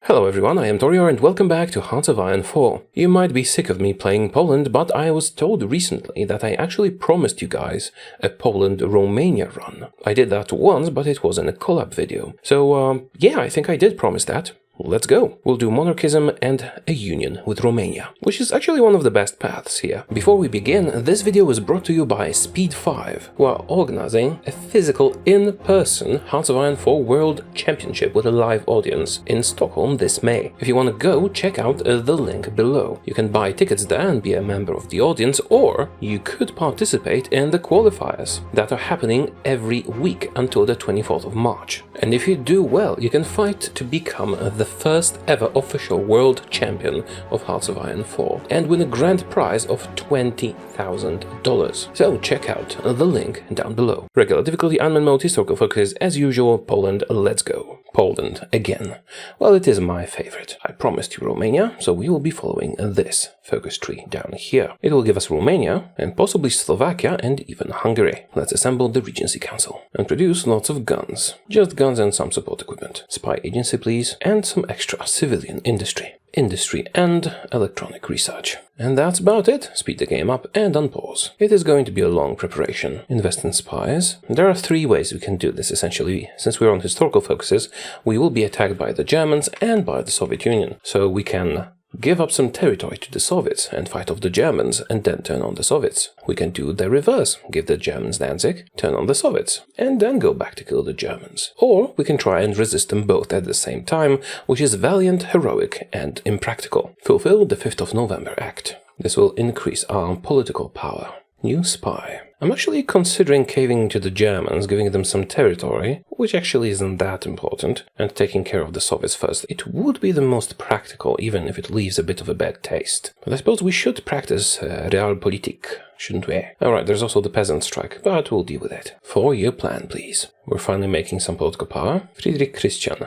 Hello everyone, I am Taureor and welcome back to HoI4. You might be sick of me playing Poland, but I was told recently that I actually promised you guys a Poland-Romania run. I did that once, but it was in a collab video. So yeah, I think I did promise that. Let's go. We'll do monarchism and a union with Romania, which is actually one of the best paths here. Before we begin, this video was brought to you by Speed5, who are organizing a physical in-person HoI4 World Championship with a live audience in Stockholm this May. If you want to go, check out the link below. You can buy tickets there and be a member of the audience, or you could participate in the qualifiers that are happening every week until the 24th of March. And if you do well, you can fight to become the first ever official world champion of HoI4 and win a grand prize of $20,000. So check out the link down below. Regular difficulty, unman mode, historical focus, as usual, Poland, let's go. Poland again. Well, it is my favorite. I promised you Romania, so we will be following this focus tree down here. It will give us Romania and possibly Slovakia and even Hungary. Let's assemble the Regency Council and produce lots of guns. Just guns and some support equipment. Spy agency, please, and some extra civilian industry and electronic research. And that's about it. Speed the game up and unpause. It is going to be a long preparation. Invest in spies. There are three ways we can do this essentially. Since we're on historical focuses, we will be attacked by the Germans and by the Soviet Union. So we can give up some territory to the Soviets and fight off the Germans and then turn on the Soviets. We can do the reverse, give the Germans Danzig, turn on the Soviets, and then go back to kill the Germans. Or we can try and resist them both at the same time, which is valiant, heroic, and impractical. Fulfill the 5th of November Act. This will increase our political power. New spy. I'm actually considering caving to the Germans, giving them some territory, which actually isn't that important, and taking care of the Soviets first. It would be the most practical, even if it leaves a bit of a bad taste. But I suppose we should practice realpolitik, shouldn't we? Alright, there's also the peasant strike, but we'll deal with it. 4-year plan, please. We're finally making some political power. Friedrich Christian,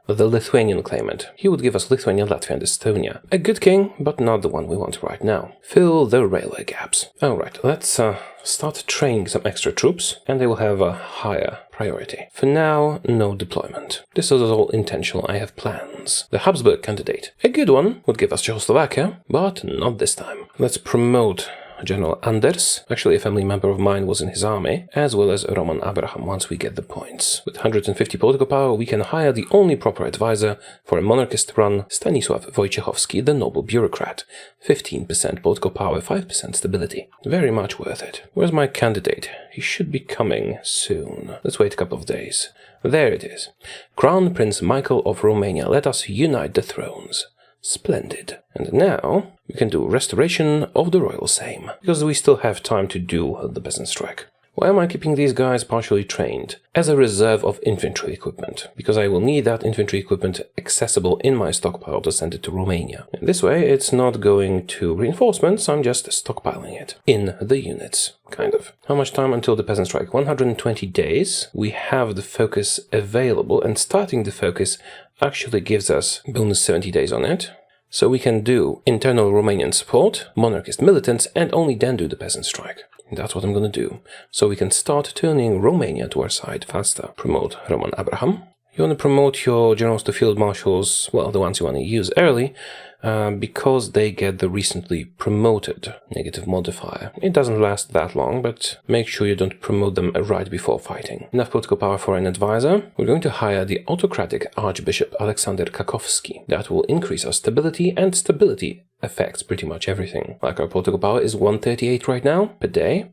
the Lithuanian claimant. He would give us Lithuania, Latvia and Estonia. A good king, but not the one we want right now. Fill the railway gaps. Alright, let's start training some extra troops, and they will have a higher priority. For now, no deployment. This is all intentional, I have plans. The Habsburg candidate. A good one would give us Czechoslovakia, but not this time. Let's promote General Anders, actually a family member of mine was in his army, as well as Roman Abraham once we get the points. With 150 political power, we can hire the only proper advisor for a monarchist run, Stanisław Wojciechowski, the noble bureaucrat. 15% political power, 5% stability. Very much worth it. Where's my candidate? He should be coming soon. Let's wait a couple of days. There it is. Crown Prince Michael of Romania, let us unite the thrones. Splendid. And now we can do restoration of the royal Sejm, because we still have time to do the peasant strike. Why am I keeping these guys partially trained? As a reserve of infantry equipment, because I will need that infantry equipment accessible in my stockpile to send it to Romania. And this way it's not going to reinforcements, I'm just stockpiling it in the units, kind of. How much time until the peasant strike? 120 days. We have the focus available, and starting the focus actually gives us bonus 70 days on it. So we can do internal Romanian support, monarchist militants, and only then do the peasant strike. That's what I'm gonna do. So we can start turning Romania to our side faster. Promote Roman Abraham. You want to promote your generals to field marshals, well, the ones you want to use early, because they get the recently promoted negative modifier. It doesn't last that long, but make sure you don't promote them right before fighting. Enough political power for an advisor. We're going to hire the autocratic Archbishop Alexander Kakowski. That will increase our stability, and stability affects pretty much everything. Like our political power is 138 right now per day.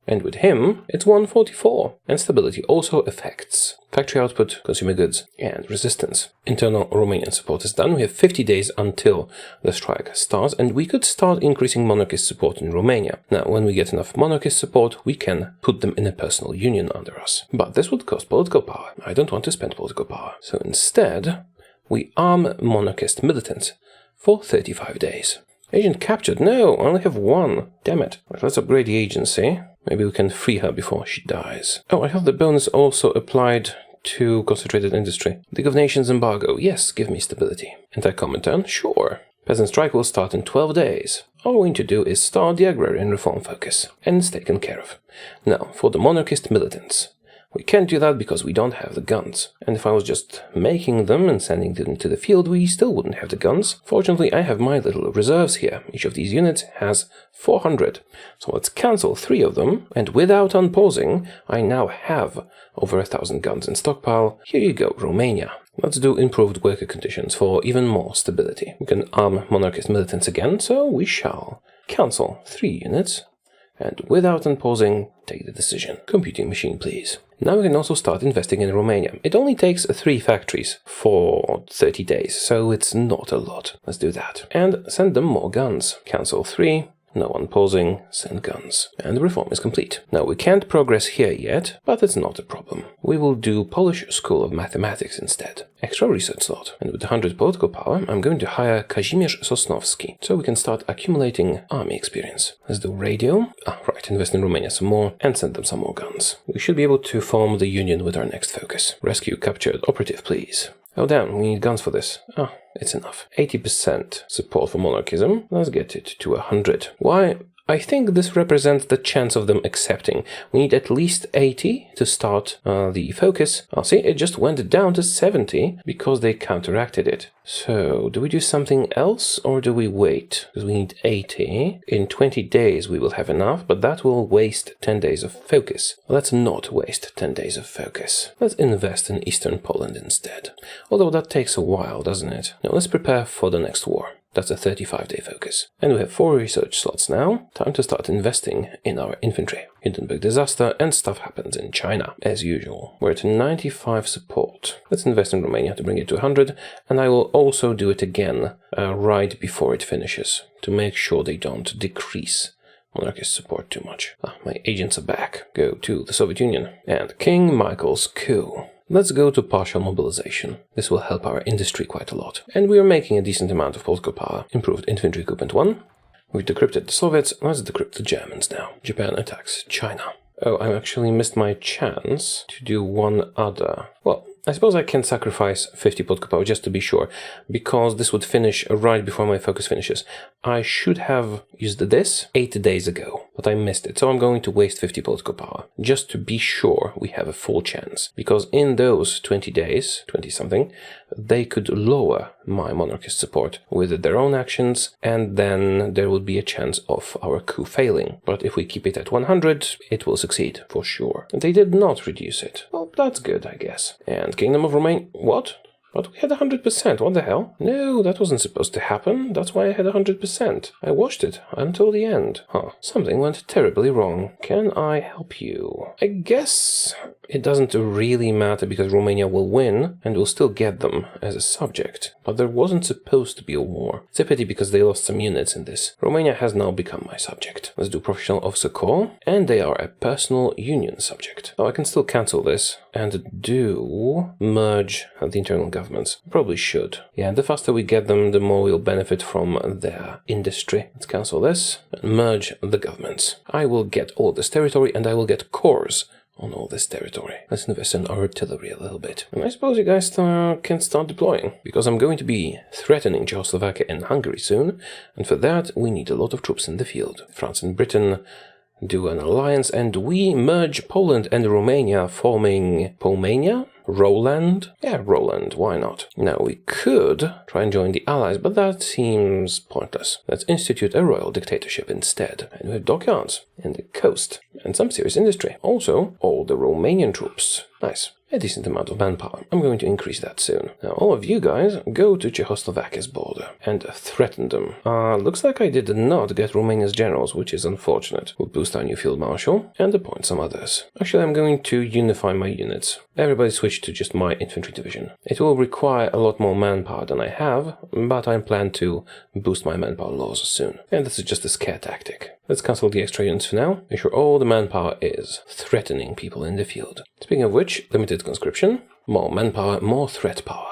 And with him, it's 144. And stability also affects factory output, consumer goods, and resistance. Internal Romanian support is done. We have 50 days until the strike starts, and we could start increasing monarchist support in Romania. Now, when we get enough monarchist support, we can put them in a personal union under us. But this would cost political power. I don't want to spend political power. So instead, we arm monarchist militants for 35 days. Agent captured? No, I only have one. Damn it. Right, let's upgrade the agency. Maybe we can free her before she dies. Oh, I have the bonus also applied to concentrated industry. League of Nations embargo. Yes, give me stability. Anti-Comintern? Sure. Peasant strike will start in 12 days. All we need to do is start the agrarian reform focus, and it's taken care of. Now, for the monarchist militants. We can't do that because we don't have the guns. And if I was just making them and sending them to the field, we still wouldn't have the guns. Fortunately, I have my little reserves here. Each of these units has 400. So let's cancel 3 of them, and without unpausing, I now have over 1,000 guns in stockpile. Here you go, Romania. Let's do improved worker conditions for even more stability. We can arm monarchist militants again, so we shall cancel 3 units, and without unpausing, take the decision. Computing machine, please. Now we can also start investing in Romania. It only takes 3 factories for 30 days, so it's not a lot. Let's do that. And send them more guns. Cancel 3. No unpausing, send guns. And the reform is complete. Now we can't progress here yet, but it's not a problem. We will do Polish School of Mathematics instead. Extra research slot. And with 100 political power, I'm going to hire Kazimierz Sosnowski, so we can start accumulating army experience. Let's do radio. Right, invest in Romania some more, and send them some more guns. We should be able to form the union with our next focus. Rescue captured operative, please. Oh damn, we need guns for this. It's enough. 80% support for monarchism. Let's get it to 100. Why? I think this represents the chance of them accepting. We need at least 80 to start the focus. See, it just went down to 70 because they counteracted it. So, do we do something else or do we wait? Because we need 80. In 20 days we will have enough, but that will waste 10 days of focus. Let's not waste 10 days of focus. Let's invest in Eastern Poland instead. Although that takes a while, doesn't it? Now let's prepare for the next war. That's a 35-day focus. And we have 4 research slots now. Time to start investing in our infantry. Hindenburg disaster and stuff happens in China, as usual. We're at 95 support. Let's invest in Romania to bring it to 100, and I will also do it again right before it finishes, to make sure they don't decrease monarchist support too much. My agents are back. Go to the Soviet Union. And King Michael's coup. Let's go to partial mobilization. This will help our industry quite a lot. And we are making a decent amount of political power. Improved infantry equipment 1. We've decrypted the Soviets. Let's decrypt the Germans now. Japan attacks China. Oh, I actually missed my chance to do one other. Well, I suppose I can sacrifice 50 political power just to be sure, because this would finish right before my focus finishes. I should have used this 8 days ago, but I missed it, so I'm going to waste 50 political power, just to be sure we have a full chance. Because in those 20 days, 20-something, they could lower my monarchist support with their own actions, and then there would be a chance of our coup failing. But if we keep it at 100, it will succeed, for sure. They did not reduce it. Well, that's good, I guess. And Kingdom of Romania... What? But we had 100%, what the hell? No, that wasn't supposed to happen, that's why I had 100%. I watched it until the end. Something went terribly wrong. Can I help you? I guess it doesn't really matter because Romania will win and will still get them as a subject. But there wasn't supposed to be a war. It's a pity because they lost some units in this. Romania has now become my subject. Let's do Professional Officer Corps, and they are a personal union subject. Oh, I can still cancel this and do merge the internal governments. Probably should. Yeah, the faster we get them, the more we'll benefit from their industry. Let's cancel this and merge the governments. I will get all this territory and I will get corps on all this territory. Let's invest in artillery a little bit. And I suppose you guys can start deploying, because I'm going to be threatening Czechoslovakia and Hungary soon, and for that we need a lot of troops in the field. France and Britain do an alliance, and we merge Poland and Romania, forming Pol-Mania? Roland? Yeah, Roland, why not? Now, we could try and join the Allies, but that seems pointless. Let's institute a royal dictatorship instead. And we have dockyards and the coast, and some serious industry. Also, all the Romanian troops. Nice. A decent amount of manpower. I'm going to increase that soon. Now, all of you guys go to Czechoslovakia's border and threaten them. Looks like I did not get Romania's generals, which is unfortunate. We'll boost our new field marshal and appoint some others. Actually, I'm going to unify my units. Everybody switch to just my infantry division. It will require a lot more manpower than I have, but I plan to boost my manpower laws soon. And this is just a scare tactic. Let's cancel the extra units for now. Make sure all the manpower is threatening people in the field. Speaking of which, limited conscription, more manpower, more threat power.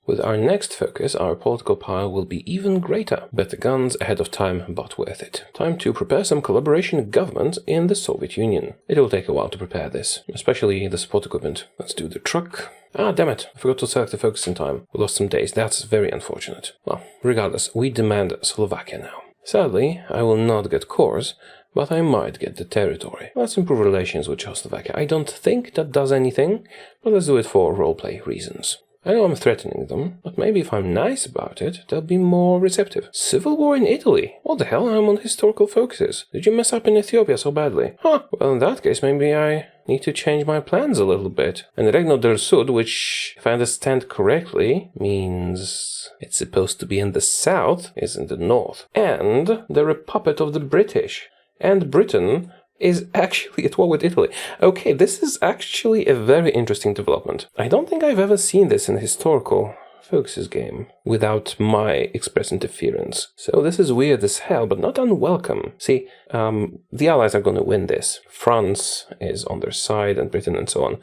With our next focus, our political power will be even greater. Better guns, ahead of time, but worth it. Time to prepare some collaboration government in the Soviet Union. It will take a while to prepare this, especially the support equipment. Let's do the truck. Damn it, I forgot to select the focus in time. We lost some days, that's very unfortunate. Well, regardless, we demand Slovakia now. Sadly, I will not get cores, but I might get the territory. Let's improve relations with Czechoslovakia. I don't think that does anything, but let's do it for roleplay reasons. I know I'm threatening them, but maybe if I'm nice about it, they'll be more receptive. Civil war in Italy? What the hell? I'm on historical focuses. Did you mess up in Ethiopia so badly? Huh, well in that case maybe I need to change my plans a little bit. And Regno del Sud, which, if I understand correctly, means it's supposed to be in the south, is in the north. And they're a puppet of the British. And Britain is actually at war with Italy. Okay, this is actually a very interesting development. I don't think I've ever seen this in a historical focuses game without my express interference. So this is weird as hell, but not unwelcome. See, the Allies are going to win this. France is on their side, and Britain and so on.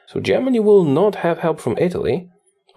So Germany will not have help from Italy.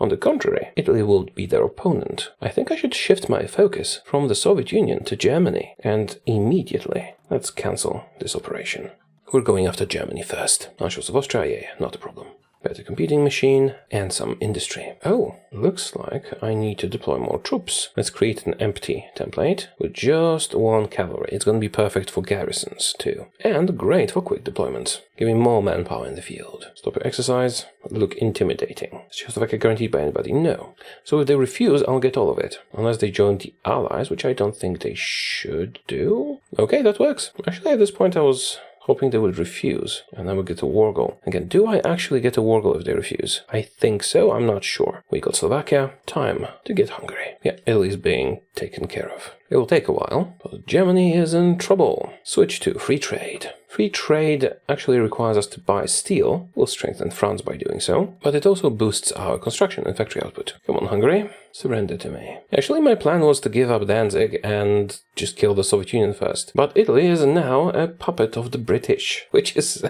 On the contrary, Italy will be their opponent. I think I should shift my focus from the Soviet Union to Germany, and immediately. Let's cancel this operation. We're going after Germany first. Marshals of Austria, yeah, not a problem. Better computing machine and some industry. Oh, looks like I need to deploy more troops. Let's create an empty template with just one cavalry. It's going to be perfect for garrisons too. And great for quick deployments. Give me more manpower in the field. Stop your exercise. Look intimidating. Is Czechoslovakia guaranteed by anybody? No. So if they refuse, I'll get all of it. Unless they join the Allies, which I don't think they should do. Okay, that works. Actually, at this point I was hoping they would refuse, and I would get a war goal. Again, do I actually get a war goal if they refuse? I think so, I'm not sure. We got Slovakia, time to get Hungary. Yeah, Italy's being taken care of. It will take a while, but Germany is in trouble. Switch to free trade. Free trade actually requires us to buy steel. We'll strengthen France by doing so, but it also boosts our construction and factory output. Come on, Hungary, surrender to me. Actually, my plan was to give up Danzig and just kill the Soviet Union first. But Italy is now a puppet of the British, which is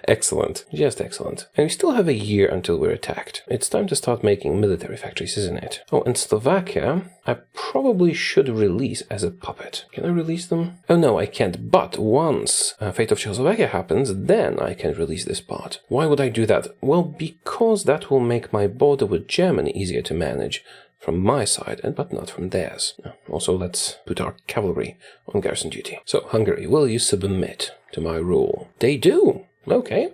excellent, just excellent. And we still have a year until we're attacked. It's time to start making military factories, isn't it? Oh, and Slovakia, I probably should release as a puppet. Can I release them? Oh no, I can't. But once Fate of Czechoslovakia happens, then I can release this part. Why would I do that? Well, because that will make my border with Germany easier to manage from my side, but not from theirs. Also, let's put our cavalry on garrison duty. So, Hungary, will you submit to my rule? They do! Okay.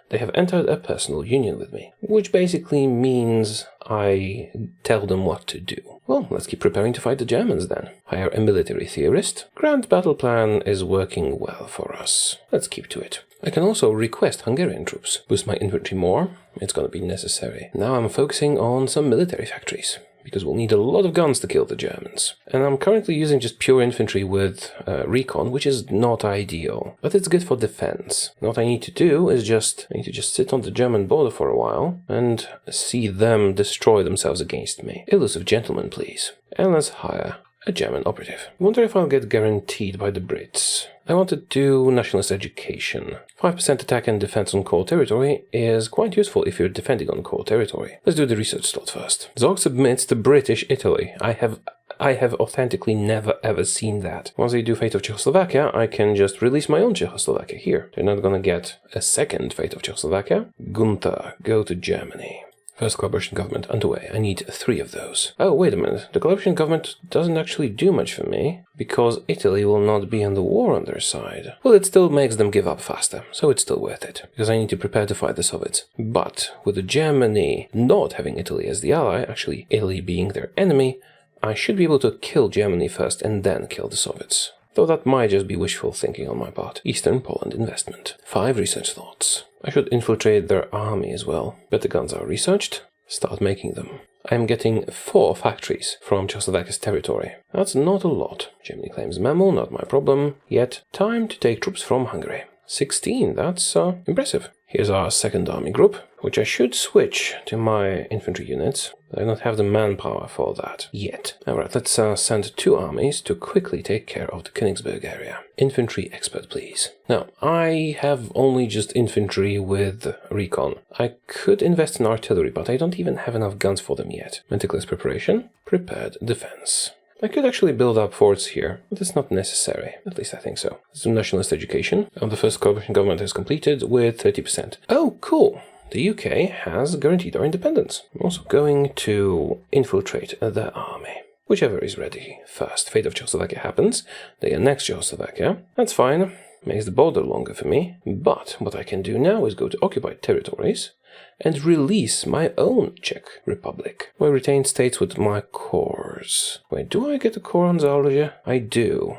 They have entered a personal union with me, which basically means I tell them what to do. Well, let's keep preparing to fight the Germans then. Hire a military theorist. Grand battle plan is working well for us. Let's keep to it. I can also request Hungarian troops. Boost my infantry more. It's gonna be necessary. Now I'm focusing on some military factories, because we'll need a lot of guns to kill the Germans. And I'm currently using just pure infantry with recon, which is not ideal, but it's good for defense. What I need to do is I need to just sit on the German border for a while and see them destroy themselves against me. Elusive gentlemen, please. And let's hire a German operative. Wonder if I'll get guaranteed by the Brits. I want to do nationalist education. 5% attack and defense on core territory is quite useful if you're defending on core territory. Let's do the research slot first. Zog submits to British Italy. I have authentically never ever seen that. Once I do Fate of Czechoslovakia, I can just release my own Czechoslovakia here. They're not gonna get a second Fate of Czechoslovakia. Gunther, go to Germany. First collaboration government underway. I need 3 of those. Oh, wait a minute. The collaboration government doesn't actually do much for me, because Italy will not be in the war on their side. Well, it still makes them give up faster, so it's still worth it, because I need to prepare to fight the Soviets. But with the Germany not having Italy as the ally, actually Italy being their enemy, I should be able to kill Germany first and then kill the Soviets. Though that might just be wishful thinking on my part. Eastern Poland investment. 5 research slots. I should infiltrate their army as well. But the guns are researched. Start making them. I am getting 4 factories from Czechoslovakia's territory. That's not a lot. Germany claims Memel, not my problem. Yet, time to take troops from Hungary. 16, that's impressive. Here's our second army group, which I should switch to my infantry units. I don't have the manpower for that yet. Alright, let's send 2 armies to quickly take care of the Königsberg area. Infantry expert, please. Now, I have only just infantry with recon. I could invest in artillery, but I don't even have enough guns for them yet. Meticulous preparation, prepared defense. I could actually build up forts here, but it's not necessary. At least I think so. Some nationalist education. The first coalition government is completed with 30%. Oh, cool! The UK has guaranteed our independence. I'm also going to infiltrate their army. Whichever is ready first. Fate of Czechoslovakia happens. They annex Czechoslovakia. That's fine. makes the border longer for me, but what I can do now is go to occupied territories and release my own Czech Republic. I retain states with my cores. Wait, do I get a core on Zaorje? I do.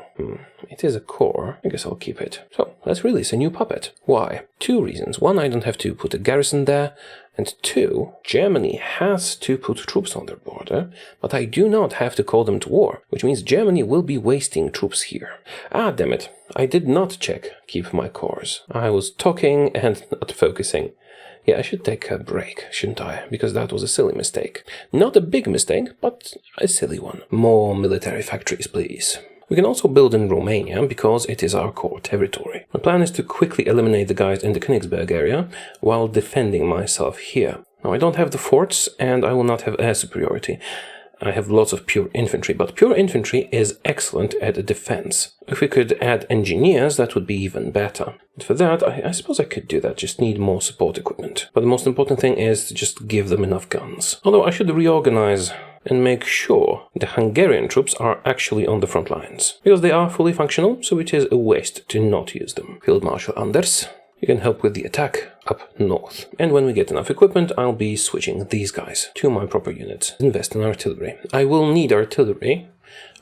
It is a core. I guess I'll keep it. So, let's release a new puppet. Why? 2 reasons. 1, I don't have to put a garrison there. And 2, Germany has to put troops on their border, but I do not have to call them to war, which means Germany will be wasting troops here. Ah, damn it. I did not keep my cores. I was talking and not focusing. Yeah, I should take a break, shouldn't I? Because that was a silly mistake. Not a big mistake, but a silly one. More military factories, please. We can also build in Romania, because it is our core territory. My plan is to quickly eliminate the guys in the Königsberg area, while defending myself here. Now, I don't have the forts, and I will not have air superiority. I have lots of pure infantry, but pure infantry is excellent at defense. If we could add engineers, that would be even better. But for that, I suppose I could do that, just need more support equipment. But the most important thing is to just give them enough guns. Although I should reorganize and make sure the Hungarian troops are actually on the front lines. Because they are fully functional, so it is a waste to not use them. Field Marshal Anders, you can help with the attack up north. And when we get enough equipment, I'll be switching these guys to my proper units. Invest in artillery. I will need artillery.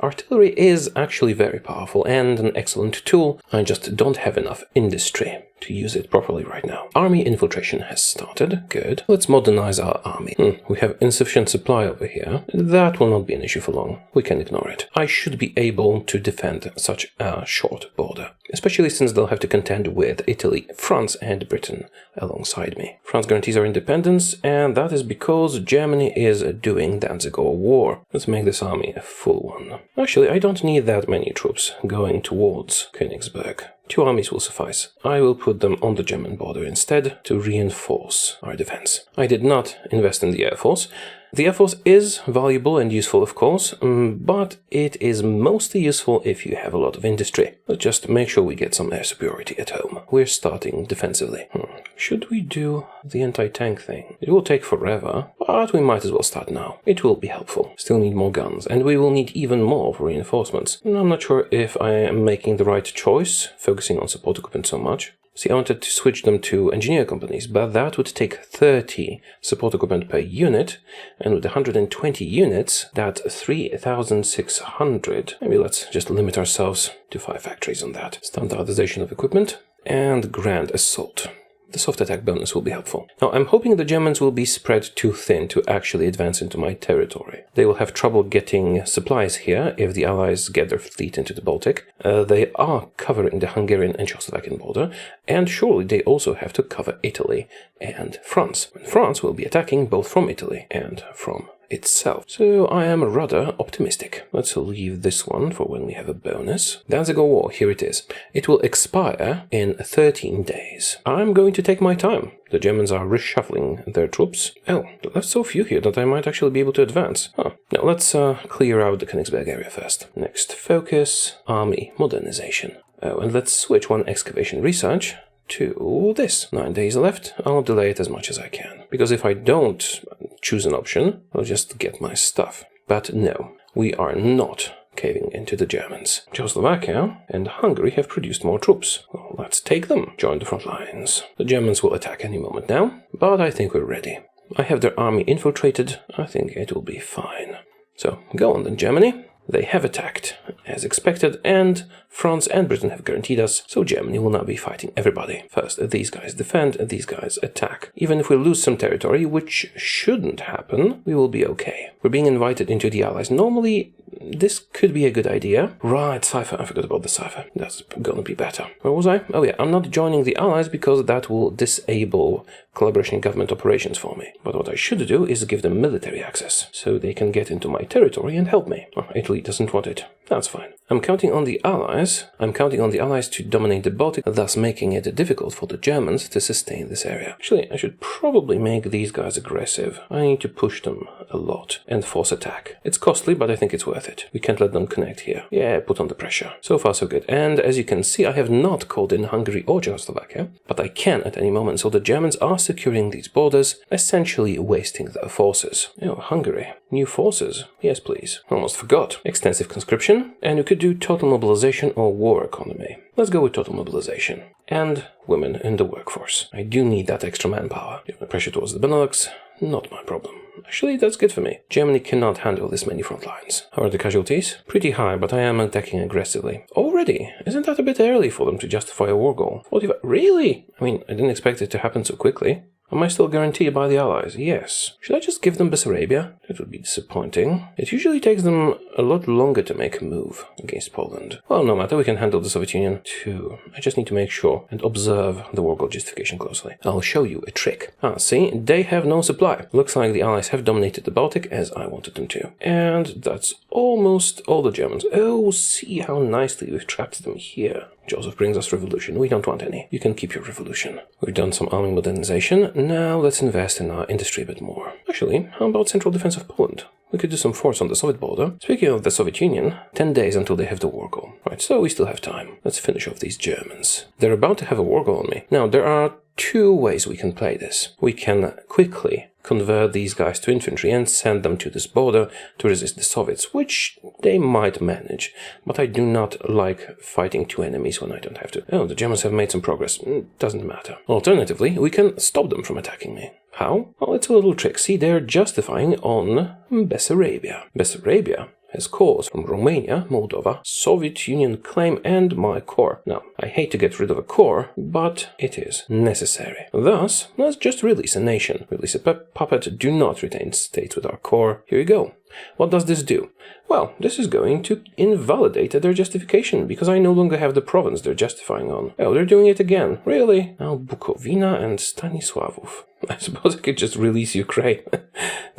Artillery is actually very powerful and an excellent tool. I just don't have enough industry to use it properly right now. Army infiltration has started. Good. Let's modernize our army. We have insufficient supply over here. That will not be an issue for long. We can ignore it. I should be able to defend such a short border, especially since they'll have to contend with Italy, France, and Britain alongside me. France guarantees our independence, and that is because Germany is doing Danzig War. Let's make this army a full one. Actually, I don't need that many troops going towards Königsberg. 2 armies will suffice. I will put them on the German border instead to reinforce our defense. I did not invest in the Air Force. The Air Force is valuable and useful, of course, but it is mostly useful if you have a lot of industry. Let's just make sure we get some air superiority at home. We're starting defensively. Should we do the anti-tank thing? It will take forever, but we might as well start now. It will be helpful. Still need more guns, and we will need even more for reinforcements. I'm not sure if I am making the right choice, focusing on support equipment so much. See, I wanted to switch them to engineer companies, but that would take 30 support equipment per unit, and with 120 units, that's 3,600. Maybe let's just limit ourselves to 5 factories on that. Standardization of equipment and grand assault. The soft attack bonus will be helpful. Now, I'm hoping the Germans will be spread too thin to actually advance into my territory. They will have trouble getting supplies here if the Allies get their fleet into the Baltic. They are covering the Hungarian and Czechoslovakian border, and surely they also have to cover Italy and France. France will be attacking both from Italy and from itself. So I am rather optimistic. Let's leave this one for when we have a bonus. Danzig War, here it is. It will expire in 13 days. I'm going to take my time. The Germans are reshuffling their troops. Oh, there's so few here that I might actually be able to advance. Now let's clear out the Königsberg area first. Next focus, army modernization. Oh, and let's switch one excavation research to this. 9 days left. I'll delay it as much as I can, because if I don't choose an option, I'll just get my stuff. But no, we are not caving into the Germans. Czechoslovakia and Hungary have produced more troops. Well, let's take them. Join the front lines. The Germans will attack any moment now, but I think we're ready. I have their army infiltrated. I think it will be fine. So, go on then, Germany. They have attacked, as expected, and France and Britain have guaranteed us, so Germany will not be fighting everybody. First, these guys defend, and these guys attack. Even if we lose some territory, which shouldn't happen, we will be okay. We're being invited into the Allies. Normally, this could be a good idea. Right, cipher. I forgot about the cipher. That's gonna be better. Where was I? Oh yeah, I'm not joining the Allies because that will disable collaboration in government operations for me. But what I should do is give them military access, so they can get into my territory and help me. Oh, Italy doesn't want it. That's fine. I'm counting on the Allies. I'm counting on the Allies to dominate the Baltic, thus making it difficult for the Germans to sustain this area. Actually, I should probably make these guys aggressive. I need to push them a lot and force attack. It's costly, but I think it's worth it. We can't let them connect here. Yeah, put on the pressure. So far, so good. And as you can see, I have not called in Hungary or Czechoslovakia, but I can at any moment, so the Germans are securing these borders, essentially wasting their forces. Oh, Hungary. New forces. Yes, please. Almost forgot. Extensive conscription, and you could do total mobilization or war economy. Let's go with total mobilization. And women in the workforce. I do need that extra manpower. Give the pressure towards the Benelux. Not my problem. Actually, that's good for me. Germany cannot handle this many front lines. How are the casualties? Pretty high, but I am attacking aggressively. Already? Isn't that a bit early for them to justify a war goal? 45? Really? I mean, I didn't expect it to happen so quickly. Am I still guaranteed by the Allies? Yes. Should I just give them Bessarabia? That would be disappointing. It usually takes them a lot longer to make a move against Poland. Well, no matter, we can handle the Soviet Union too. I just need to make sure and observe the war goal justification closely. I'll show you a trick. See, they have no supply. Looks like the Allies have dominated the Baltic as I wanted them to. And that's almost all the Germans. Oh, see how nicely we've trapped them here. Joseph brings us revolution. We don't want any. You can keep your revolution. We've done some army modernization. Now let's invest in our industry a bit more. Actually, how about central defense of Poland? We could do some force on the Soviet border. Speaking of the Soviet Union, 10 days until they have the war goal. Right, so we still have time. Let's finish off these Germans. They're about to have a war goal on me. Now, there are two ways we can play this. We can quickly convert these guys to infantry and send them to this border to resist the Soviets, which they might manage. But I do not like fighting two enemies when I don't have to. Oh, the Germans have made some progress. Doesn't matter. Alternatively, we can stop them from attacking me. How? Well, it's a little trick. See, they're justifying on Bessarabia. Bessarabia has cores from Romania, Moldova, Soviet Union claim, and my core. Now, I hate to get rid of a core, but it is necessary. Thus, let's just release a nation. Release a puppet, do not retain states with our core. Here you go. What does this do? Well, this is going to invalidate their justification, because I no longer have the province they're justifying on. Oh, they're doing it again. Really? Now Bukovina and Stanisławów. I suppose I could just release Ukraine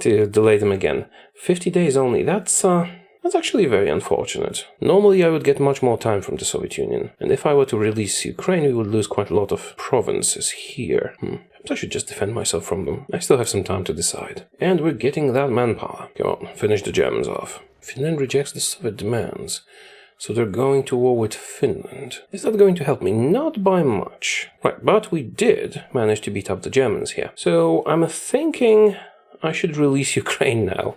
to delay them again. 50 days only. That's actually very unfortunate. Normally I would get much more time from the Soviet Union, and if I were to release Ukraine, we would lose quite a lot of provinces here. Perhaps I should just defend myself from them. I still have some time to decide. And we're getting that manpower. Come on, finish the Germans off. Finland rejects the Soviet demands. So they're going to war with Finland. Is that going to help me? Not by much. Right, but we did manage to beat up the Germans here. So I'm thinking I should release Ukraine now.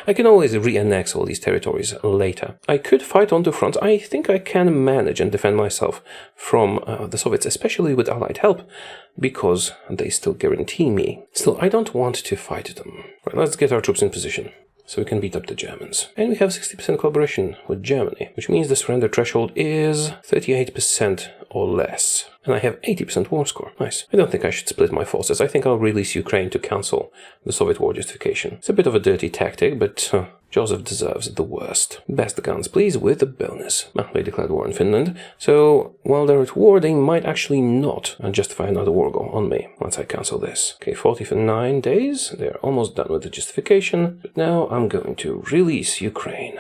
I can always re-annex all these territories later. I could fight on two fronts. I think I can manage and defend myself from the Soviets, especially with Allied help, because they still guarantee me. Still, I don't want to fight them. Right, let's get our troops in position, so we can beat up the Germans. And we have 60% collaboration with Germany, which means the surrender threshold is 38% or less. And I have 80% war score. Nice. I don't think I should split my forces. I think I'll release Ukraine to cancel the Soviet war justification. It's a bit of a dirty tactic, but Joseph deserves the worst. Best guns, please, with a bonus. Well, they declared war on Finland, so while they're at war, they might actually not justify another war goal on me once I cancel this. Okay, 49 days. They're almost done with the justification, but now I'm going to release Ukraine.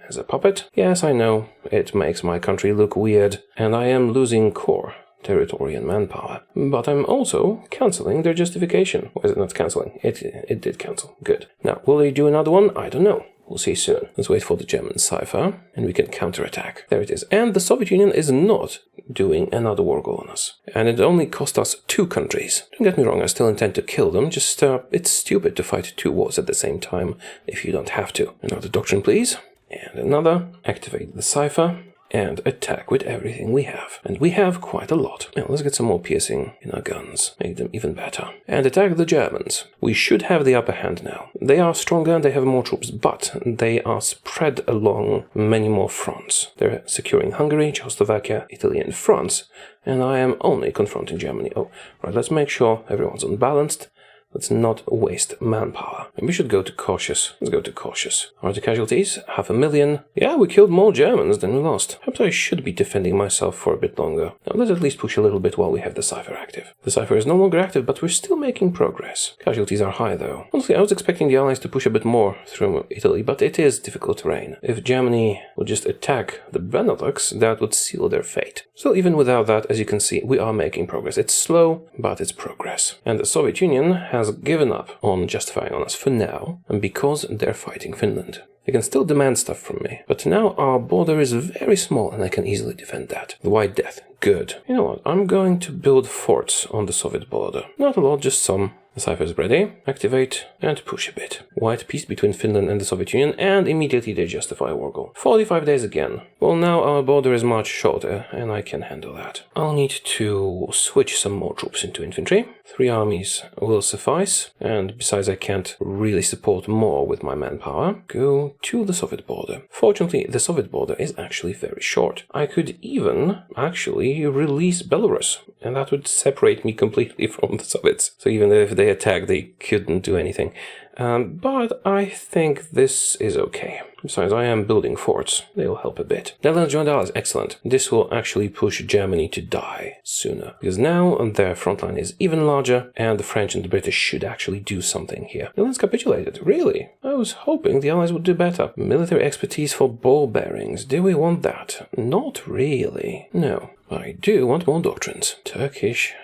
As a puppet? Yes, I know, it makes my country look weird, and I am losing core, territory and manpower. But I'm also cancelling their justification. Why is it not cancelling? It did cancel. Good. Now, will they do another one? I don't know. We'll see soon. Let's wait for the German cipher, and we can counterattack. There it is. And the Soviet Union is not doing another war goal on us. And it only cost us 2 countries. Don't get me wrong, I still intend to kill them, just, it's stupid to fight 2 wars at the same time if you don't have to. Another doctrine, please. And another. Activate the cipher. And attack with everything we have. And we have quite a lot. Now, let's get some more piercing in our guns. Make them even better. And attack the Germans. We should have the upper hand now. They are stronger and they have more troops, but they are spread along many more fronts. They're securing Hungary, Czechoslovakia, Italy, and France. And I am only confronting Germany. Oh, right, let's make sure everyone's unbalanced. Let's not waste manpower. And we should go to cautious. Let's go to cautious. Are the casualties? 500,000. Yeah, we killed more Germans than we lost. Perhaps I should be defending myself for a bit longer. Now let's at least push a little bit while we have the cipher active. The cipher is no longer active, but we're still making progress. Casualties are high though. Honestly, I was expecting the Allies to push a bit more through Italy, but it is difficult terrain. If Germany would just attack the Benelux, that would seal their fate. Still, even without that, as you can see, we are making progress. It's slow, but it's progress. And the Soviet Union has given up on justifying on us for now, and because they're fighting Finland. They can still demand stuff from me, but now our border is very small and I can easily defend that. The White Death. good. You know what? I'm going to build forts on the Soviet border. Not a lot, just some. The cipher is ready. Activate and push a bit. White peace between Finland and the Soviet Union, and immediately they justify war goal. 45 days again. Well, now our border is much shorter, and I can handle that. I'll need to switch some more troops into infantry. 3 armies will suffice, and besides I can't really support more with my manpower. Go to the Soviet border. Fortunately, the Soviet border is actually very short. I could even actually release Belarus, and that would separate me completely from the Soviets. So even if they attack, they couldn't do anything. But I think this is okay. Besides, I am building forts. They will help a bit. Netherlands joined allies. Excellent. This will actually push Germany to die sooner. Because now their front line is even larger, and the French and the British should actually do something here. Netherlands capitulated. Really? I was hoping the allies would do better. Military expertise for ball bearings. Do we want that? Not really. No. I do want more doctrines. Turkish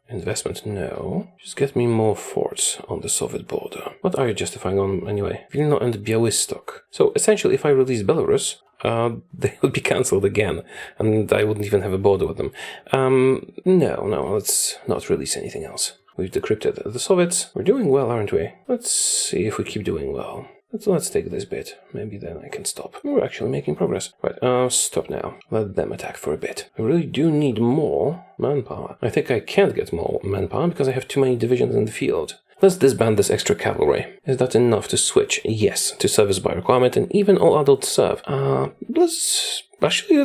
investment, no. Just get me more forts on the Soviet border. What are you justifying on anyway? Vilna and Białystok. So essentially, if I release Belarus, they would be cancelled again, and I wouldn't even have a border with them. No, let's not release anything else. We've decrypted the Soviets. We're doing well, aren't we? Let's see if we keep doing well. Let's take this bit. Maybe then I can stop. We're actually making progress. Right, stop now. Let them attack for a bit. I really do need more manpower. I think I can't get more manpower because I have too many divisions in the field. Let's disband this extra cavalry. Is that enough to switch? Yes, to service by requirement and even all adults serve. Let's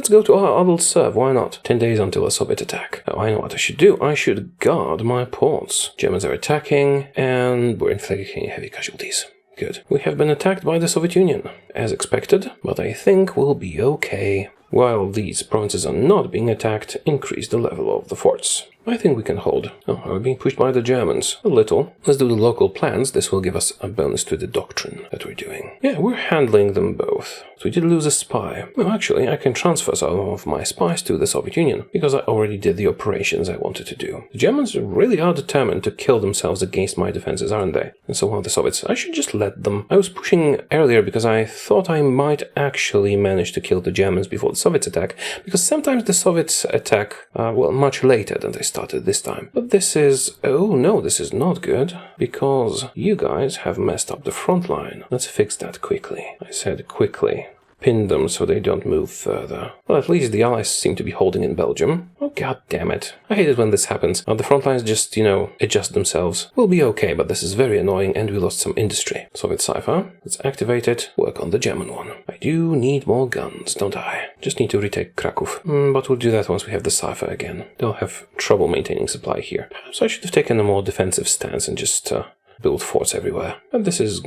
go to our adults serve. Why not? 10 days until a Soviet attack. Oh, I know what I should do. I should guard my ports. Germans are attacking and we're inflicting heavy casualties. Good. We have been attacked by the Soviet Union, as expected, but I think we'll be okay. While these provinces are not being attacked, increase the level of the forts. I think we can hold. Oh, we're being pushed by the Germans. A little. Let's do the local plans. This will give us a bonus to the doctrine that we're doing. Yeah, we're handling them both. So we did lose a spy. Well, actually, I can transfer some of my spies to the Soviet Union, because I already did the operations I wanted to do. The Germans really are determined to kill themselves against my defenses, aren't they? And so are the Soviets. I should just let them. I was pushing earlier because I thought I might actually manage to kill the Germans before the Soviets attack, because sometimes the Soviets attack, much later than they started this time. But this is... oh no, this is not good, because you guys have messed up the front line. Let's fix that quickly. I said quickly. Pin them so they don't move further. Well, at least the allies seem to be holding in Belgium. Oh, god damn it. I hate it when this happens. The front lines just, adjust themselves. We'll be okay, but this is very annoying and we lost some industry. Soviet cipher. Let's activate it. Work on the German one. I do need more guns, don't I? Just need to retake Krakow. But we'll do that once we have the cipher again. They'll have trouble maintaining supply here. Perhaps I should have taken a more defensive stance and just, build forts everywhere. But this is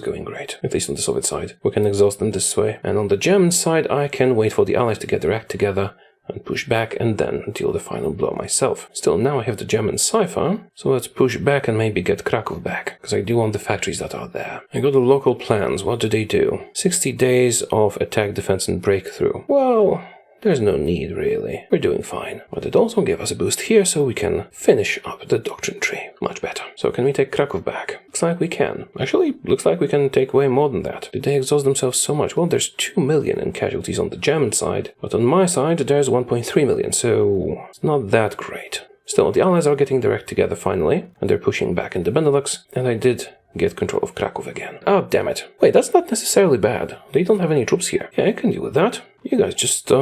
going great, at least on the Soviet side. We can exhaust them this way. And on the German side, I can wait for the Allies to get their act together and push back and then deal the final blow myself. Still, now I have the German cipher, so let's push back and maybe get Krakow back, because I do want the factories that are there. I got the local plans. What do they do? 60 days of attack, defense, and breakthrough. Well... there's no need, really. We're doing fine. But it also gave us a boost here, so we can finish up the doctrine tree. Much better. So can we take Krakow back? Looks like we can. Actually, looks like we can take way more than that. Did they exhaust themselves so much? Well, there's 2 million in casualties on the German side, but on my side, there's 1.3 million, so it's not that great. Still, the Allies are getting their act together finally, and they're pushing back into Benelux, and I did get control of Krakow again. Oh, damn it. Wait, that's not necessarily bad. They don't have any troops here. Yeah, I can deal with that. You guys just,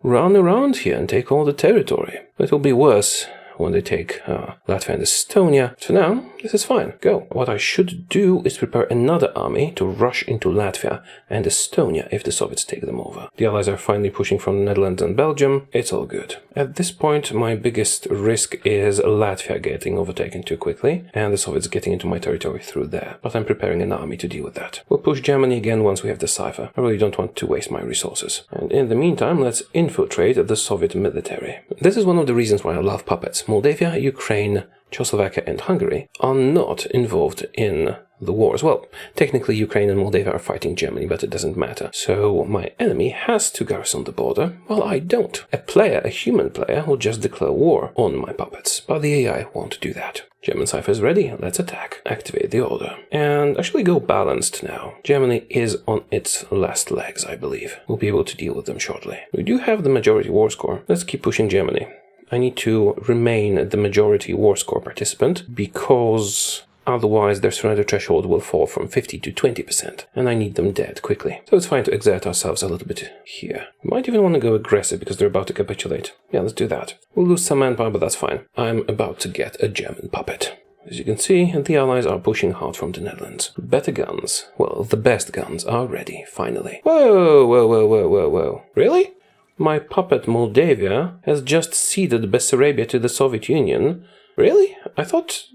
run around here and take all the territory. It will be worse when they take Latvia and Estonia. For now, this is fine. Go. What I should do is prepare another army to rush into Latvia and Estonia if the Soviets take them over. The Allies are finally pushing from the Netherlands and Belgium. It's all good. At this point, my biggest risk is Latvia getting overtaken too quickly and the Soviets getting into my territory through there. But I'm preparing an army to deal with that. We'll push Germany again once we have the cipher. I really don't want to waste my resources. And in the meantime, let's infiltrate the Soviet military. This is one of the reasons why I love puppets. Moldavia, Ukraine, Czechoslovakia and Hungary are not involved in the wars. Well, technically Ukraine and Moldavia are fighting Germany, but it doesn't matter. So my enemy has to garrison the border, while I don't. A human player, will just declare war on my puppets, but the AI won't do that. German cipher is ready, let's attack. Activate the order. And actually go balanced now. Germany is on its last legs, I believe. We'll be able to deal with them shortly. We do have the majority war score. Let's keep pushing Germany. I need to remain the majority war score participant, because otherwise their surrender threshold will fall from 50 to 20%, and I need them dead quickly. So it's fine to exert ourselves a little bit here. We might even want to go aggressive because they're about to capitulate. Yeah, let's do that. We'll lose some manpower, but that's fine. I'm about to get a German puppet. As you can see, the Allies are pushing hard from the Netherlands. Better guns, well, the best guns are ready, finally. Whoa, whoa, whoa, whoa, whoa, whoa. Really? My puppet Moldavia has just ceded Bessarabia to the Soviet Union. Really? I thought...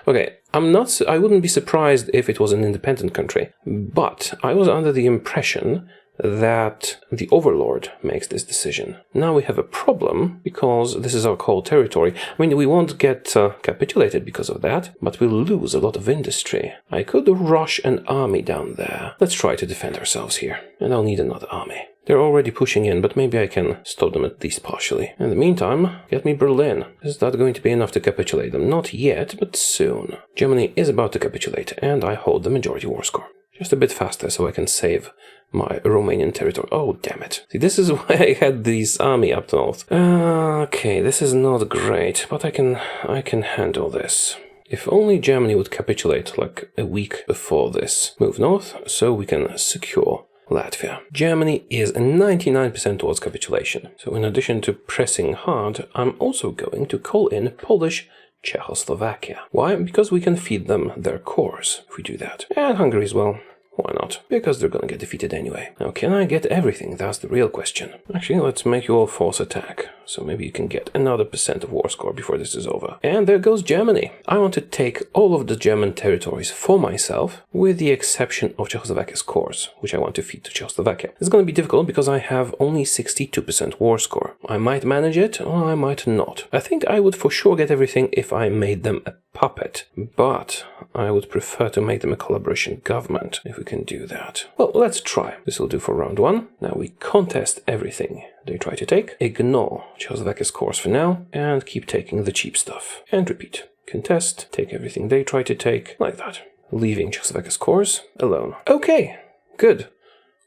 Okay, I wouldn't be surprised if it was an independent country, but I was under the impression that the overlord makes this decision. Now we have a problem, because this is our cold territory. I mean, we won't get capitulated because of that, but we'll lose a lot of industry. I could rush an army down there. Let's try to defend ourselves here, and I'll need another army. They're already pushing in, but maybe I can stop them at least partially. In the meantime, get me Berlin. Is that going to be enough to capitulate them? Not yet, but soon. Germany is about to capitulate, and I hold the majority war score. Just a bit faster so I can save my Romanian territory. Oh, damn it. See, this is why I had this army up north. Okay, this is not great, but I can handle this. If only Germany would capitulate like a week before this move north, so we can secure Latvia. Germany is 99% towards capitulation. So in addition to pressing hard, I'm also going to call in Polish-Czechoslovakia. Why? Because we can feed them their cores if we do that. And Hungary as well. Why not? Because they're gonna get defeated anyway. Now, can I get everything? That's the real question. Actually, let's make you all force attack. So maybe you can get another % of war score before this is over. And there goes Germany. I want to take all of the German territories for myself, with the exception of Czechoslovakia's cores, which I want to feed to Czechoslovakia. It's gonna be difficult because I have only 62% war score. I might manage it, or I might not. I think I would for sure get everything if I made them a puppet, but I would prefer to make them a collaboration government, if we can do that. Well, let's try. This will do for round one. Now we contest everything they try to take, ignore Czechoslovakia's cores for now, and keep taking the cheap stuff. And repeat. Contest, take everything they try to take, like that. Leaving Czechoslovakia's cores alone. Okay, good.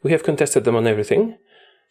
We have contested them on everything.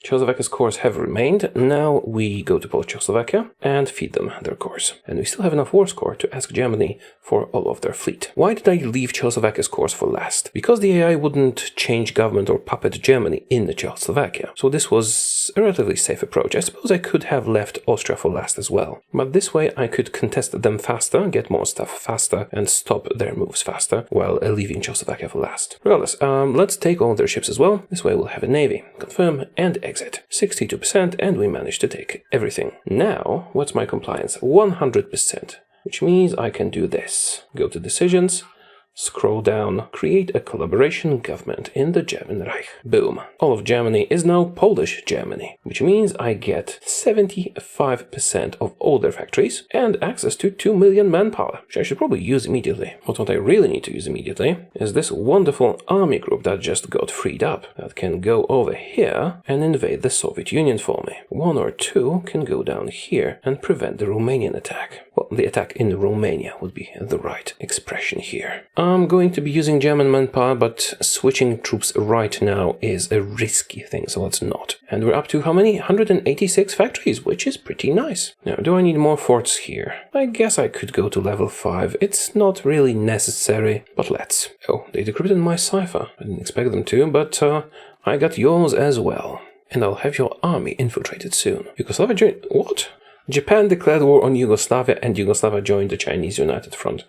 Czechoslovakia's cores have remained. Now we go to Polish-Czechoslovakia and feed them their cores. And we still have enough war score to ask Germany for all of their fleet. Why did I leave Czechoslovakia's cores for last? Because the AI wouldn't change government or puppet Germany in Czechoslovakia. So this was a relatively safe approach. I suppose I could have left Austria for last as well. But this way I could contest them faster, get more stuff faster, and stop their moves faster, while leaving Czechoslovakia for last. Regardless, let's take all their ships as well. This way we'll have a navy. Confirm and exit. 62%, and we managed to take everything. Now, what's my compliance? 100%, which means I can do this. Go to decisions, scroll down, create a collaboration government in the German Reich. Boom. All of Germany is now Polish Germany, which means I get 75% of all their factories and access to 2 million manpower, which I should probably use immediately. But what I really need to use immediately is this wonderful army group that just got freed up, that can go over here and invade the Soviet Union for me. 1 or 2 can go down here and prevent the Romanian attack. Well, the attack in Romania would be the right expression here. I'm going to be using German manpower, but switching troops right now is a risky thing, so let's not. And we're up to how many? 186 factories, which is pretty nice. Now, do I need more forts here? I guess I could go to level 5. It's not really necessary, but let's. Oh, they decrypted my cipher. I didn't expect them to, but I got yours as well. And I'll have your army infiltrated soon. Yugoslavia joined... What? Japan declared war on Yugoslavia, and Yugoslavia joined the Chinese United Front.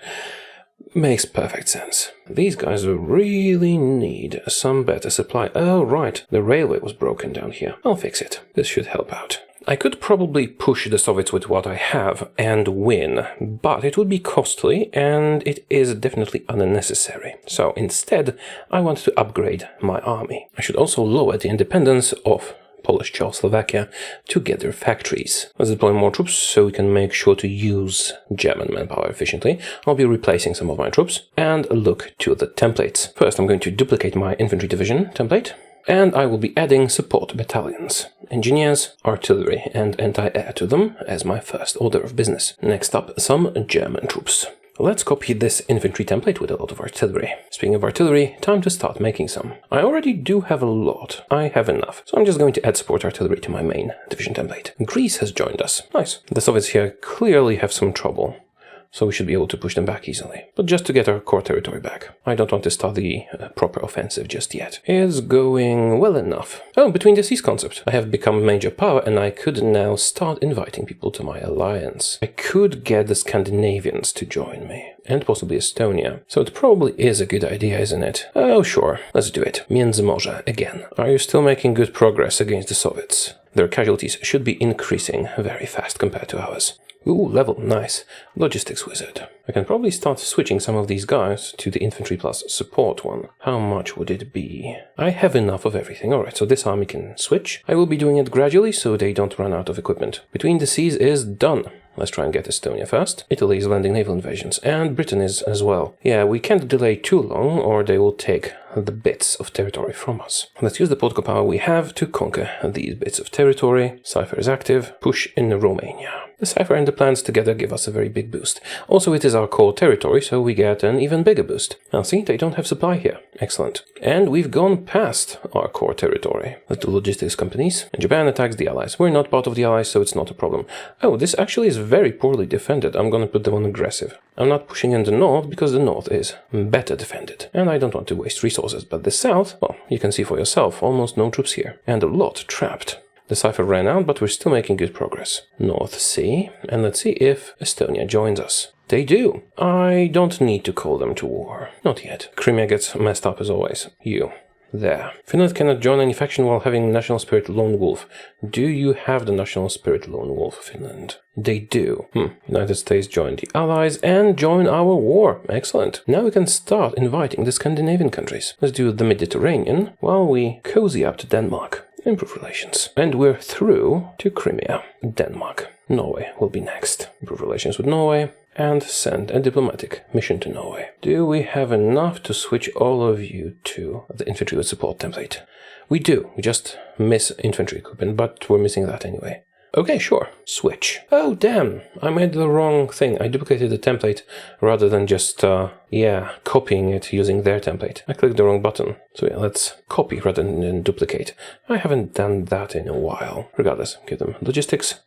Makes perfect sense. These guys really need some better supply. Oh, right. The railway was broken down here. I'll fix it. This should help out. I could probably push the Soviets with what I have and win, but it would be costly and it is definitely unnecessary. So instead, I want to upgrade my army. I should also lower the independence of Polish Czechoslovakia to get their factories. Let's deploy more troops so we can make sure to use German manpower efficiently. I'll be replacing some of my troops and look to the templates. First, I'm going to duplicate my infantry division template. And I will be adding support battalions, engineers, artillery, and anti-air to them as my first order of business. Next up, some German troops. Let's copy this infantry template with a lot of artillery. Speaking of artillery, time to start making some. I already do have a lot. I have enough. So I'm just going to add support artillery to my main division template. Greece has joined us. Nice. The Soviets here clearly have some trouble, so we should be able to push them back easily. But just to get our core territory back. I don't want to start the proper offensive just yet. It's going well enough. Oh, between the seas concept. I have become a major power and I could now start inviting people to my alliance. I could get the Scandinavians to join me. And possibly Estonia. So it probably is a good idea, isn't it? Oh, sure. Let's do it. Międzymorze again. Are you still making good progress against the Soviets? Their casualties should be increasing very fast compared to ours. Ooh, level, nice. Logistics wizard. I can probably start switching some of these guys to the infantry plus support one. How much would it be? I have enough of everything. Alright, so this army can switch. I will be doing it gradually so they don't run out of equipment. Between the seas is done. Let's try and get Estonia first. Italy is landing naval invasions, and Britain is as well. Yeah, we can't delay too long, or they will take the bits of territory from us. Let's use the political power we have to conquer these bits of territory. Cipher is active. Push in Romania. The Cipher and the plans together give us a very big boost. Also, it is our core territory, so we get an even bigger boost. Now see, they don't have supply here. Excellent. And we've gone past our core territory. Let's do logistics companies. And Japan attacks the Allies. We're not part of the Allies, so it's not a problem. Oh, this actually is very poorly defended. I'm gonna put them on aggressive. I'm not pushing in the north because the north is better defended. And I don't want to waste resources. But the south, well, you can see for yourself, almost no troops here. And a lot trapped. The Cipher ran out, but we're still making good progress. North Sea, and let's see if Estonia joins us. They do. I don't need to call them to war. Not yet. Crimea gets messed up as always. You. There. Finland cannot join any faction while having National Spirit Lone Wolf. Do you have the National Spirit Lone Wolf, Finland? They do. United States join the Allies and join our war. Excellent. Now we can start inviting the Scandinavian countries. Let's do the Mediterranean while we cozy up to Denmark. Improve relations. And we're through to Crimea. Denmark. Norway will be next. Improve relations with Norway. And send a diplomatic mission to Norway. Do we have enough to switch all of you to the infantry with support template? We do. We just miss infantry equipment, but we're missing that anyway. Okay, sure. Switch. Oh, damn. I made the wrong thing. I duplicated the template rather than just, copying it using their template. I clicked the wrong button. So yeah, let's copy rather than duplicate. I haven't done that in a while. Regardless, give them logistics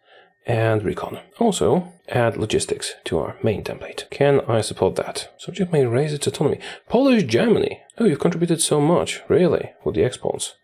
and recon. Also, add logistics to our main template. Can I support that? Subject may raise its autonomy. Polish-Germany. Oh, you've contributed so much. Really? With the exports.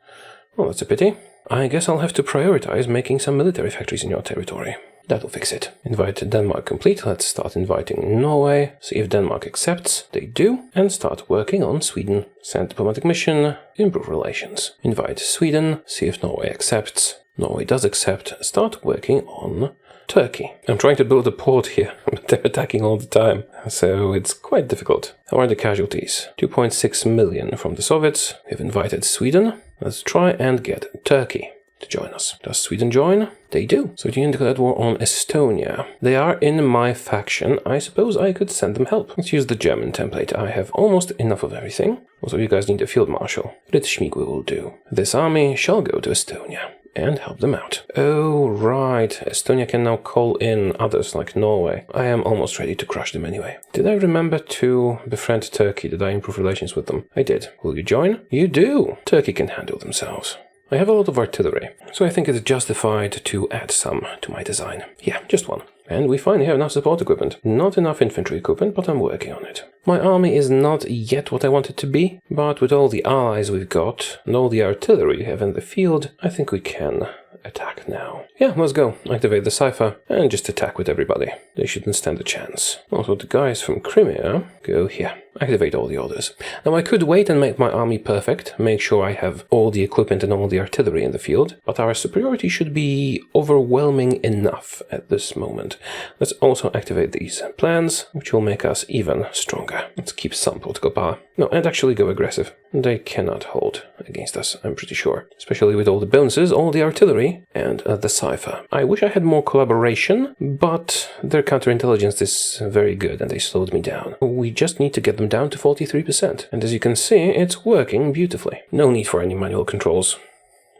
Well, that's a pity. I guess I'll have to prioritize making some military factories in your territory. That'll fix it. Invite Denmark complete. Let's start inviting Norway. See if Denmark accepts. They do. And start working on Sweden. Send diplomatic mission. Improve relations. Invite Sweden. See if Norway accepts. Norway does accept. Start working on Turkey. I'm trying to build a port here, but they're attacking all the time, so it's quite difficult. How are the casualties? 2.6 million from the Soviets. We've invited Sweden. Let's try and get Turkey to join us. Does Sweden join? They do. So you declared war on Estonia. They are in my faction. I suppose I could send them help. Let's use the German template. I have almost enough of everything. Also, you guys need a field marshal. Blitzkrieg will do. This army shall go to Estonia and help them out. Oh, right. Estonia can now call in others like Norway. I am almost ready to crush them anyway. Did I remember to befriend Turkey? Did I improve relations with them? I did. Will you join? You do. Turkey can handle themselves. I have a lot of artillery, so I think it's justified to add some to my design. Yeah, just one. And we finally have enough support equipment. Not enough infantry equipment, but I'm working on it. My army is not yet what I want it to be, but with all the allies we've got, and all the artillery we have in the field, I think we can attack now. Yeah, let's go. Activate the cipher and just attack with everybody. They shouldn't stand a chance. Also, the guys from Crimea go here. Activate all the orders. Now, I could wait and make my army perfect, make sure I have all the equipment and all the artillery in the field, but our superiority should be overwhelming enough at this moment. Let's also activate these plans, which will make us even stronger. Let's keep some political power. No, and actually go aggressive. They cannot hold against us, I'm pretty sure. Especially with all the bonuses, all the artillery, and the cipher. I wish I had more collaboration, but their counterintelligence is very good and they slowed me down. We just need to get them down to 43%. And as you can see, it's working beautifully. No need for any manual controls.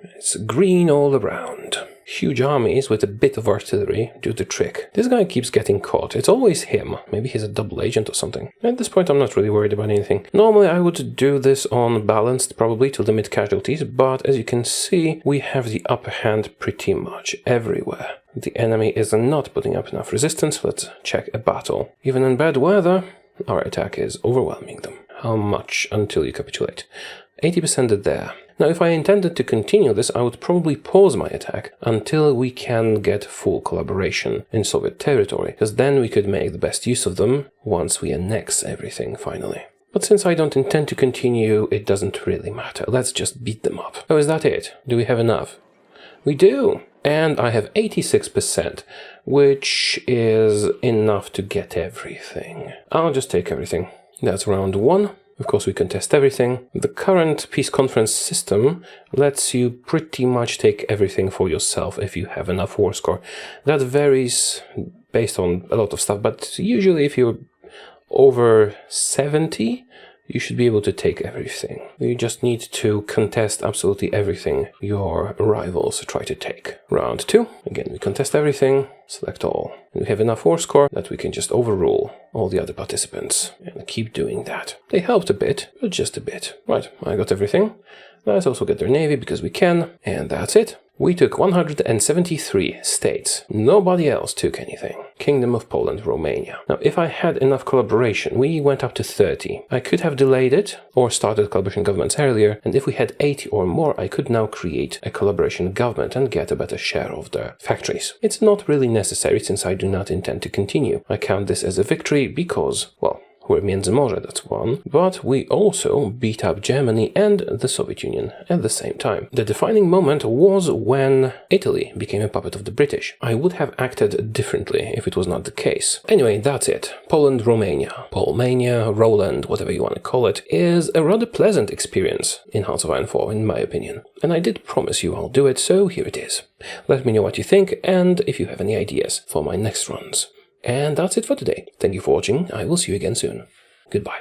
It's green all around. Huge armies with a bit of artillery do the trick. This guy keeps getting caught. It's always him. Maybe he's a double agent or something. At this point, I'm not really worried about anything. Normally, I would do this on balanced, probably, to limit casualties, but as you can see, we have the upper hand pretty much everywhere. The enemy is not putting up enough resistance. Let's check a battle. Even in bad weather, our attack is overwhelming them. How much until you capitulate? 80% there. Now, if I intended to continue this, I would probably pause my attack until we can get full collaboration in Soviet territory, because then we could make the best use of them once we annex everything finally. But since I don't intend to continue, it doesn't really matter. Let's just beat them up. Oh, is that it? Do we have enough? We do! And I have 86%, which is enough to get everything. I'll just take everything. That's round 1. Of course, we can test everything. The current peace conference system lets you pretty much take everything for yourself if you have enough war score. That varies based on a lot of stuff, but usually if you're over 70, you should be able to take everything. You just need to contest absolutely everything your rivals try to take. Round 2. Again, we contest everything, select all. And we have enough war score that we can just overrule all the other participants. And keep doing that. They helped a bit, but just a bit. Right, I got everything. Let's also get their navy because we can. And that's it. We took 173 states. Nobody else took anything. Kingdom of Poland-Romania. Now, if I had enough collaboration, we went up to 30. I could have delayed it or started collaboration governments earlier, and if we had 80 or more, I could now create a collaboration government and get a better share of the factories. It's not really necessary since I do not intend to continue. I count this as a victory because, well, we're Międzymorze, that's one, but we also beat up Germany and the Soviet Union at the same time. The defining moment was when Italy became a puppet of the British. I would have acted differently if it was not the case. Anyway, that's it. Poland-Romania, Pol-Mania, Roland, whatever you want to call it, is a rather pleasant experience in Hearts of Iron 4, in my opinion. And I did promise you I'll do it, so here it is. Let me know what you think and if you have any ideas for my next runs. And that's it for today. Thank you for watching. I will see you again soon. Goodbye.